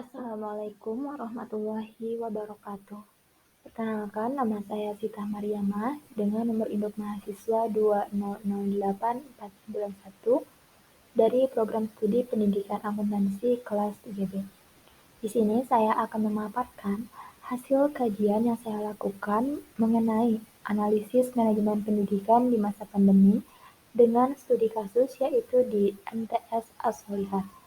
Assalamualaikum warahmatullahi wabarakatuh. Perkenalkan, nama saya Sita Mariama dengan nomor induk mahasiswa 2008491 dari Program Studi Pendidikan Akuntansi kelas 3B. Di sini saya akan memaparkan hasil kajian yang saya lakukan mengenai analisis manajemen pendidikan di masa pandemi dengan studi kasus yaitu di MTS As-Sholihah.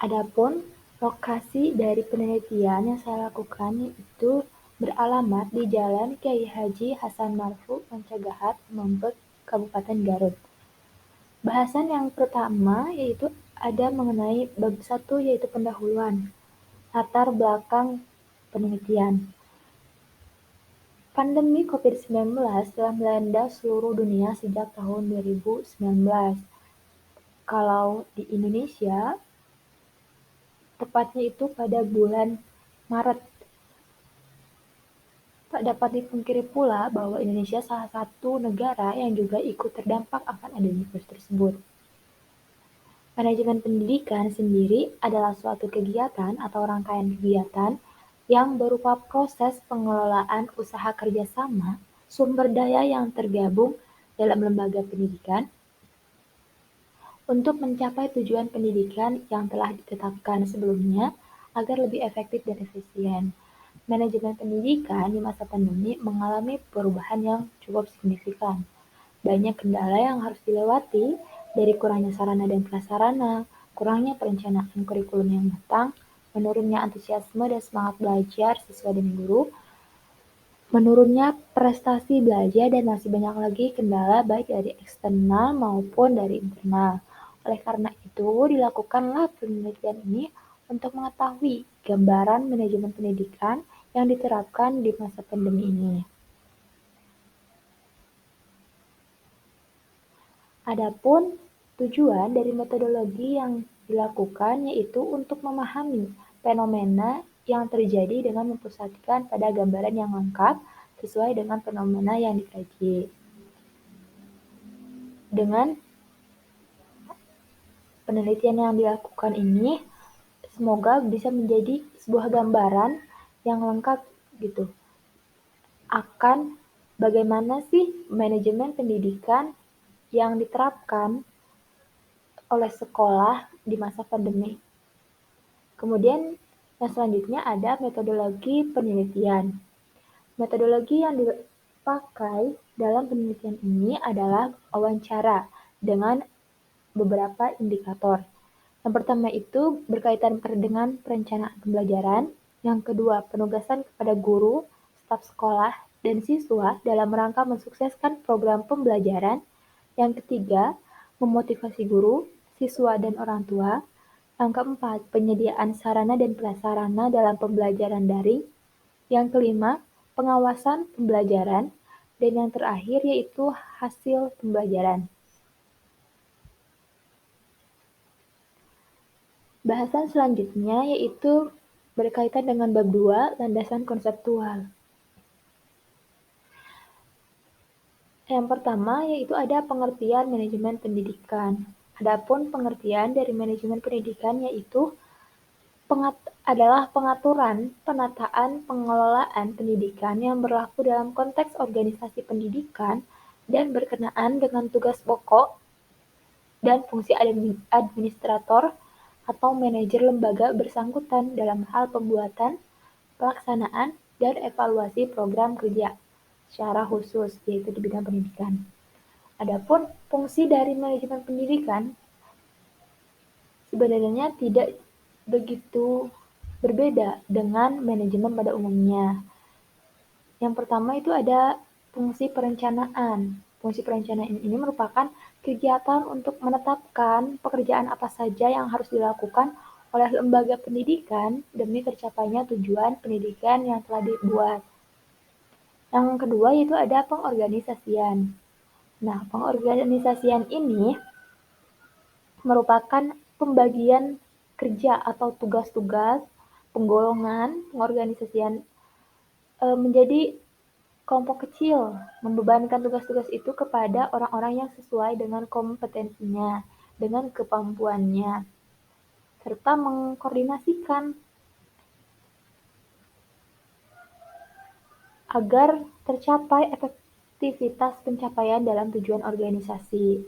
Adapun lokasi dari penelitian yang saya lakukan yaitu beralamat di Jalan Kyai Haji Hasan Marfu, Mencagahat, Membek, Kabupaten Garut. Bahasan yang pertama yaitu ada mengenai bab 1 yaitu pendahuluan, latar belakang penelitian. Pandemi COVID-19 telah melanda seluruh dunia sejak tahun 2019. Kalau di Indonesia, tepatnya itu pada bulan Maret. Tak dapat dipungkiri pula bahwa Indonesia salah satu negara yang juga ikut terdampak akan adanya virus tersebut. Manajemen pendidikan sendiri adalah suatu kegiatan atau rangkaian kegiatan yang berupa proses pengelolaan usaha kerjasama sumber daya yang tergabung dalam lembaga pendidikan untuk mencapai tujuan pendidikan yang telah ditetapkan sebelumnya agar lebih efektif dan efisien. Manajemen pendidikan di masa pandemi mengalami perubahan yang cukup signifikan. Banyak kendala yang harus dilewati, dari kurangnya sarana dan prasarana, kurangnya perencanaan kurikulum yang matang, menurunnya antusiasme dan semangat belajar siswa dan guru, menurunnya prestasi belajar, dan masih banyak lagi kendala baik dari eksternal maupun dari internal. Oleh karena itu, dilakukanlah penelitian ini untuk mengetahui gambaran manajemen pendidikan yang diterapkan di masa pandemi ini. Adapun tujuan dari metodologi yang dilakukan yaitu untuk memahami fenomena yang terjadi dengan mempusatkan pada gambaran yang lengkap sesuai dengan fenomena yang dikaji. Dengan penelitian yang dilakukan ini, semoga bisa menjadi sebuah gambaran yang lengkap gitu akan bagaimana sih manajemen pendidikan yang diterapkan oleh sekolah di masa pandemi. Kemudian yang selanjutnya ada metodologi penelitian. Metodologi yang dipakai dalam penelitian ini adalah wawancara dengan beberapa indikator. Yang pertama itu berkaitan dengan perencanaan pembelajaran. Yang kedua, penugasan kepada guru, staf sekolah, dan siswa dalam rangka mensukseskan program pembelajaran. Yang ketiga, memotivasi guru, siswa, dan orang tua. Yang keempat, penyediaan sarana dan prasarana dalam pembelajaran daring. Yang kelima, pengawasan pembelajaran. Dan yang terakhir yaitu hasil pembelajaran. Bahasan selanjutnya yaitu berkaitan dengan bab 2, landasan konseptual. Yang pertama yaitu ada pengertian manajemen pendidikan. Adapun pengertian dari manajemen pendidikan yaitu adalah pengaturan, penataan, pengelolaan pendidikan yang berlaku dalam konteks organisasi pendidikan dan berkenaan dengan tugas pokok dan fungsi administrator atau manajer lembaga bersangkutan dalam hal pembuatan, pelaksanaan, dan evaluasi program kerja secara khusus, yaitu di bidang pendidikan. Adapun fungsi dari manajemen pendidikan sebenarnya tidak begitu berbeda dengan manajemen pada umumnya. Yang pertama itu ada fungsi perencanaan. Fungsi perencanaan ini merupakan kegiatan untuk menetapkan pekerjaan apa saja yang harus dilakukan oleh lembaga pendidikan demi tercapainya tujuan pendidikan yang telah dibuat. Yang kedua yaitu ada pengorganisasian. Nah, pengorganisasian ini merupakan pembagian kerja atau tugas-tugas, penggolongan, pengorganisasian menjadi kelompok kecil, membebankan tugas-tugas itu kepada orang-orang yang sesuai dengan kompetensinya. dengan kemampuannya, serta mengkoordinasikan agar tercapai efektivitas pencapaian dalam tujuan organisasi.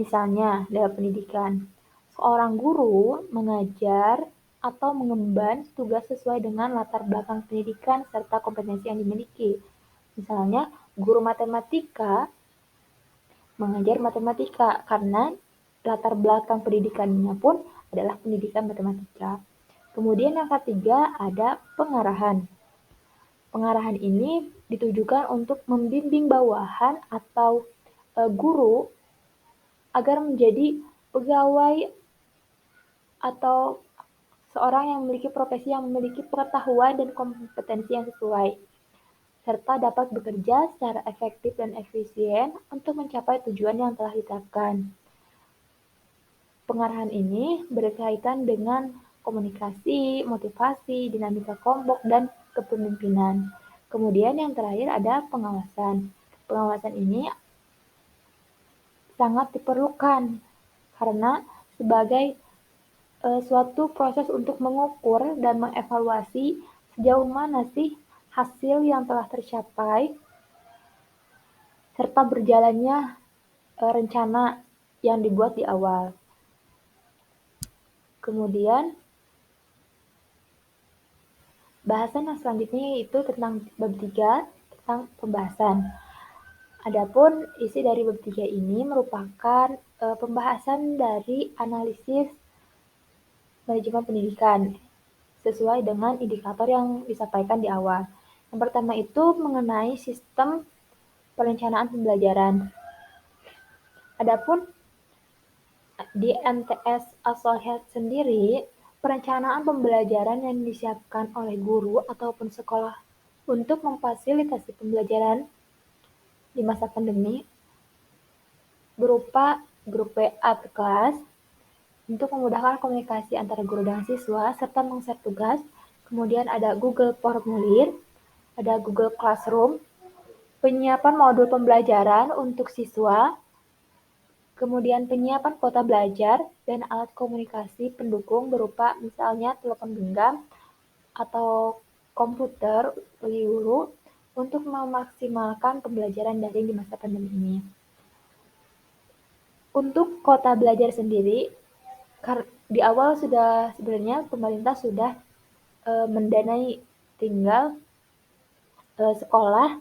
Misalnya, dalam pendidikan, seorang guru mengajar atau mengemban tugas sesuai dengan latar belakang pendidikan serta kompetensi yang dimiliki. Misalnya, guru matematika mengajar matematika karena latar belakang pendidikannya pun adalah pendidikan matematika. Kemudian yang ketiga ada pengarahan. Pengarahan ini ditujukan untuk membimbing bawahan atau guru agar menjadi pegawai atau seorang yang memiliki profesi yang memiliki pengetahuan dan kompetensi yang sesuai, serta dapat bekerja secara efektif dan efisien untuk mencapai tujuan yang telah ditetapkan. Pengarahan ini berkaitan dengan komunikasi, motivasi, dinamika kelompok, dan kepemimpinan. Kemudian yang terakhir ada pengawasan. Pengawasan ini sangat diperlukan karena sebagai suatu proses untuk mengukur dan mengevaluasi sejauh mana sih hasil yang telah tercapai serta berjalannya rencana yang dibuat di awal. Kemudian bahasan yang selanjutnya yaitu tentang bab 3 tentang pembahasan. Adapun isi dari bab 3 ini merupakan pembahasan dari analisis manajemen pendidikan sesuai dengan indikator yang disampaikan di awal. Yang pertama itu mengenai sistem perencanaan pembelajaran. Adapun di MTS As-Solihat sendiri, perencanaan pembelajaran yang disiapkan oleh guru ataupun sekolah untuk memfasilitasi pembelajaran di masa pandemi berupa grup WA per kelas untuk memudahkan komunikasi antara guru dan siswa serta meng-share tugas. Kemudian ada Google Formulir, ada Google Classroom, penyiapan modul pembelajaran untuk siswa, kemudian penyiapan kuota belajar dan alat komunikasi pendukung berupa misalnya telepon genggam atau komputer bagi guru untuk memaksimalkan pembelajaran daring di masa pandemi ini. Untuk kuota belajar sendiri, di awal sebenarnya pemerintah sudah mendanai, tinggal sekolah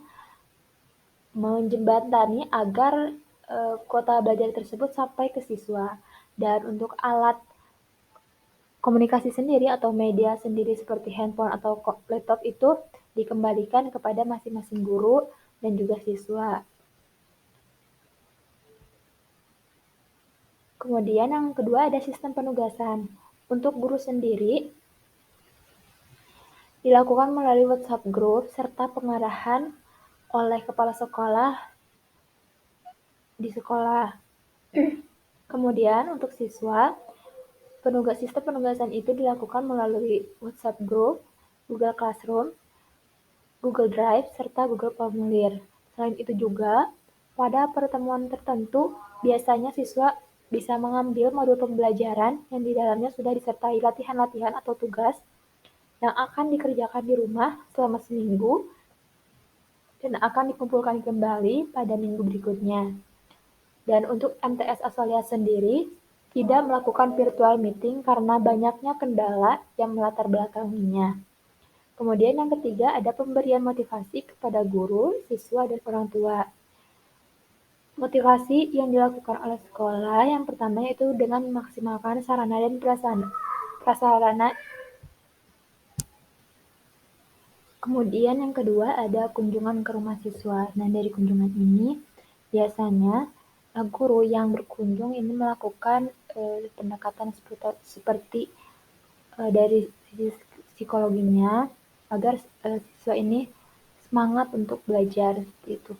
menjembatani agar kuota belajar tersebut sampai ke siswa. Dan untuk alat komunikasi sendiri atau media sendiri seperti handphone atau laptop itu dikembalikan kepada masing-masing guru dan juga siswa. Kemudian yang kedua ada sistem penugasan. Untuk guru sendiri dilakukan melalui WhatsApp group serta pengarahan oleh kepala sekolah di sekolah. Kemudian untuk siswa, sistem penugasan itu dilakukan melalui WhatsApp group, Google Classroom, Google Drive, serta Google Formulir. Selain itu juga, pada pertemuan tertentu, biasanya siswa bisa mengambil modul pembelajaran yang di dalamnya sudah disertai latihan-latihan atau tugas yang akan dikerjakan di rumah selama seminggu dan akan dikumpulkan kembali pada minggu berikutnya. Dan untuk MTS As-Solihat sendiri tidak melakukan virtual meeting karena banyaknya kendala yang melatar belakanginya. Kemudian yang ketiga ada pemberian motivasi kepada guru, siswa, dan orang tua. Motivasi yang dilakukan oleh sekolah yang pertama yaitu dengan memaksimalkan sarana dan prasarana. Kemudian yang kedua ada kunjungan ke rumah siswa. Nah dari kunjungan ini biasanya guru yang berkunjung ini melakukan pendekatan seperti dari sisi psikologinya agar siswa ini semangat untuk belajar gitu,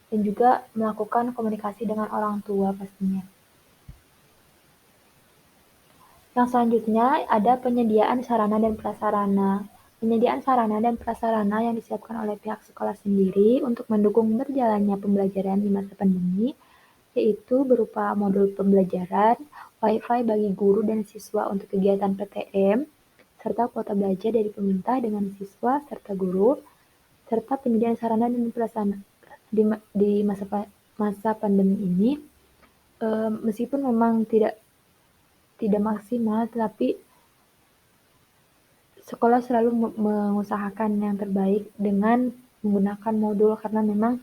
dan juga melakukan komunikasi dengan orang tua pastinya. Yang selanjutnya ada penyediaan sarana dan prasarana. Penyediaan sarana dan prasarana yang disiapkan oleh pihak sekolah sendiri untuk mendukung berjalannya pembelajaran di masa pandemi yaitu berupa modul pembelajaran, Wi-Fi bagi guru dan siswa untuk kegiatan PTM, serta kuota belajar dari pemerintah dengan siswa serta guru, serta penyediaan sarana dan prasarana di masa pandemi ini, meskipun memang tidak maksimal, tetapi sekolah selalu mengusahakan yang terbaik dengan menggunakan modul karena memang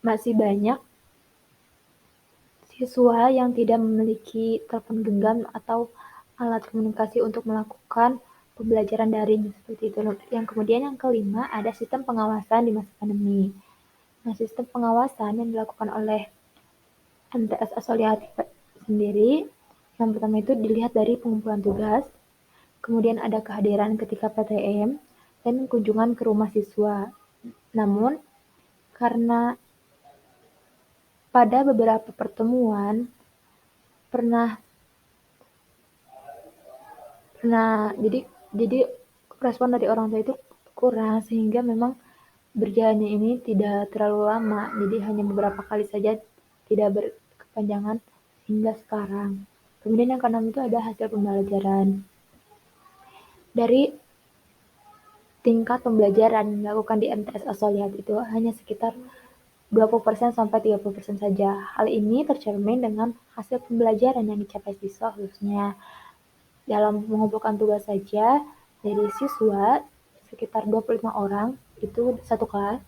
masih banyak siswa yang tidak memiliki telepon genggam atau alat komunikasi untuk melakukan pembelajaran daring seperti itu. Yang kemudian yang kelima ada sistem pengawasan di masa pandemi. Nah, sistem pengawasan yang dilakukan oleh MTS Asoliat sendiri, yang pertama itu dilihat dari pengumpulan tugas, kemudian ada kehadiran ketika PTM, dan kunjungan ke rumah siswa. Namun, karena pada beberapa pertemuan pernah jadi respon dari orang tua itu kurang sehingga memang berjalannya ini tidak terlalu lama, jadi hanya beberapa kali saja, tidak berkepanjangan hingga sekarang. Kemudian yang keenam itu ada hasil pembelajaran. Dari tingkat pembelajaran yang dilakukan di MTS Asoliat itu hanya sekitar 20% sampai 30% saja. Hal ini tercermin dengan hasil pembelajaran yang dicapai siswa, khususnya dalam mengumpulkan tugas saja dari siswa sekitar 25 orang itu satu kelas,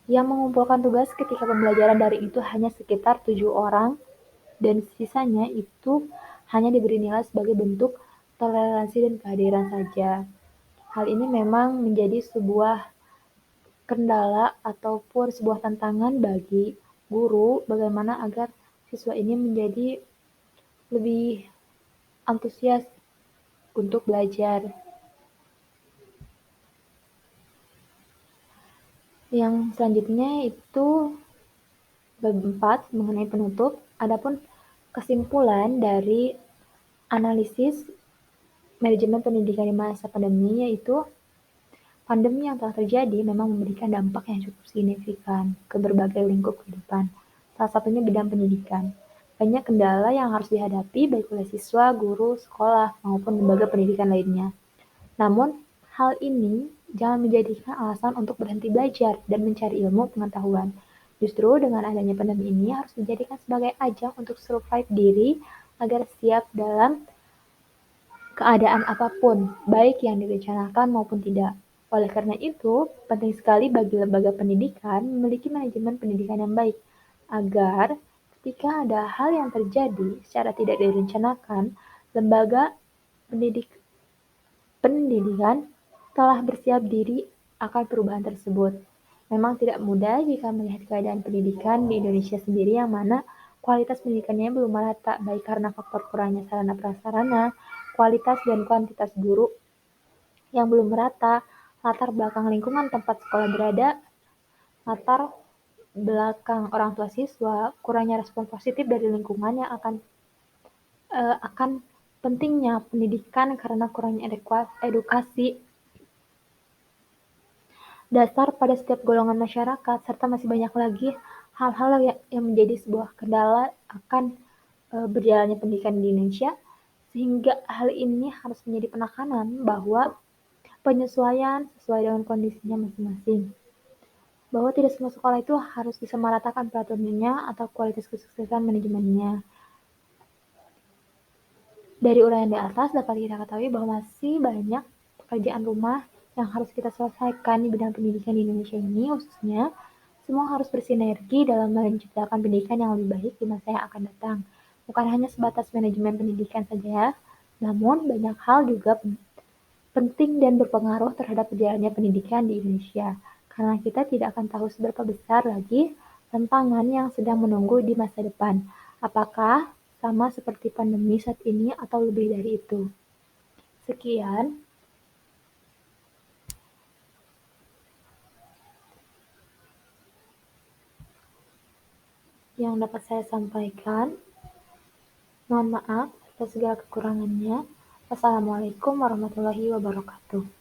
yang mengumpulkan tugas ketika pembelajaran daring itu hanya sekitar 7 orang, dan sisanya itu hanya diberi nilai sebagai bentuk toleransi dan kehadiran saja. Hal ini memang menjadi sebuah kendala ataupun sebuah tantangan bagi guru bagaimana agar siswa ini menjadi lebih antusias untuk belajar. Yang selanjutnya itu bab 4 mengenai penutup. Adapun kesimpulan dari analisis manajemen pendidikan di masa pandemi yaitu pandemi yang telah terjadi memang memberikan dampak yang cukup signifikan ke berbagai lingkup kehidupan, salah satunya bidang pendidikan. Banyak kendala yang harus dihadapi baik oleh siswa, guru, sekolah, maupun lembaga pendidikan lainnya. Namun, hal ini jangan menjadikan alasan untuk berhenti belajar dan mencari ilmu pengetahuan. Justru dengan adanya pandemi ini harus dijadikan sebagai ajang untuk survive diri agar siap dalam keadaan apapun, baik yang direncanakan maupun tidak. Oleh karena itu, penting sekali bagi lembaga pendidikan memiliki manajemen pendidikan yang baik, agar ketika ada hal yang terjadi secara tidak direncanakan, lembaga pendidikan telah bersiap diri akan perubahan tersebut. Memang tidak mudah jika melihat keadaan pendidikan di Indonesia sendiri yang mana kualitas pendidikannya belum merata, baik karena faktor kurangnya sarana prasarana, kualitas dan kuantitas guru yang belum merata, latar belakang lingkungan tempat sekolah berada, latar belakang orang tua siswa, kurangnya respon positif dari lingkungan yang akan pentingnya pendidikan karena kurangnya edukasi dasar pada setiap golongan masyarakat, serta masih banyak lagi hal-hal yang menjadi sebuah kendala akan berjalannya pendidikan di Indonesia, sehingga hal ini harus menjadi penekanan bahwa penyesuaian sesuai dengan kondisinya masing-masing. Bahwa tidak semua sekolah itu harus bisa meratakan peraturannya atau kualitas kesuksesan manajemennya. Dari uraian di atas dapat kita ketahui bahwa masih banyak pekerjaan rumah yang harus kita selesaikan di bidang pendidikan di Indonesia ini, khususnya semua harus bersinergi dalam menciptakan pendidikan yang lebih baik di masa yang akan datang. Bukan hanya sebatas manajemen pendidikan saja, namun banyak hal juga penting dan berpengaruh terhadap berjalannya pendidikan di Indonesia. Karena kita tidak akan tahu seberapa besar lagi tantangan yang sedang menunggu di masa depan. Apakah sama seperti pandemi saat ini atau lebih dari itu? Sekian yang dapat saya sampaikan. Mohon maaf atas segala kekurangannya. Wassalamualaikum warahmatullahi wabarakatuh.